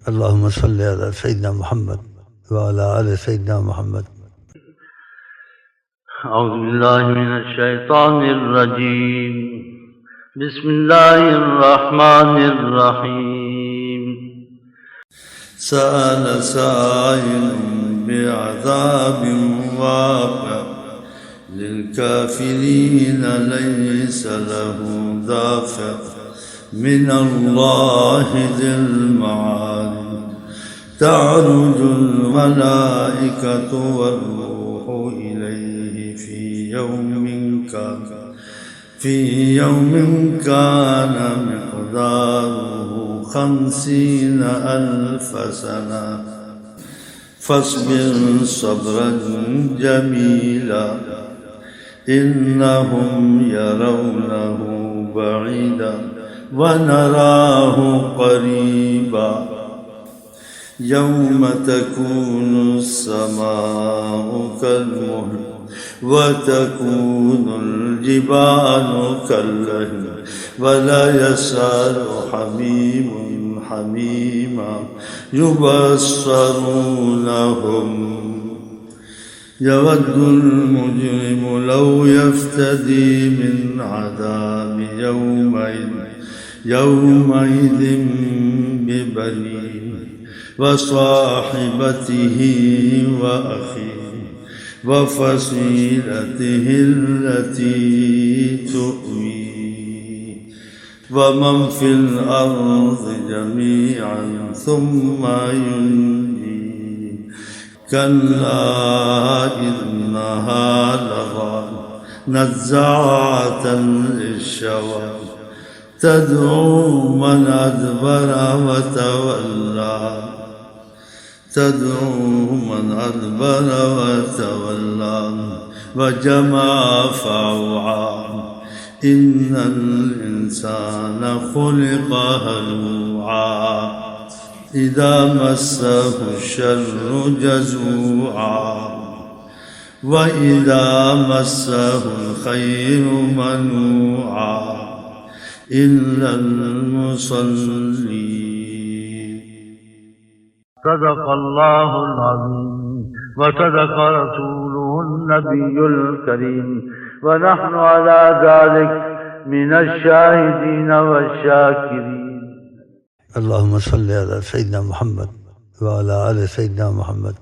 اللهم صل على سيدنا محمد وعلى آل سيدنا محمد. أعوذ بالله من الشيطان الرجيم. بسم الله الرحمن الرحيم. سأل سائل بعذاب واقع للكافرين ليس له دافع من الله ذي المعارج. تعرج الملائكة والروح إليه في يوم كان مقداره 50,000 سنة. فاصبر صبرا جميلا إنهم يرونه بعيدا ونراه قريبا. يوم تكون السماء كالمهل وتكون الجبال كالعهن ولا يسأل حميم حميما يبصرونهم. يود المجرم لو يفتدي من عذاب يومئذ ببنيه وصاحبته وأخيه وفصيلته التي تؤويه ومن في الأرض جميعا ثم ينجيه. كلا إنها لظى نزاعة للشوى تدعو من أدبر وتولى وجمع فأوعى. إن الإنسان خلق هلوعا إذا مسه الشر جزوعا وإذا مسه الخير منوعا إلا المصلين. صدق الله العظيم وصدق رسوله النبي الكريم ونحن على ذلك من الشاهدين والشاكرين. اللهم صل على سيدنا محمد وعلى آل سيدنا محمد.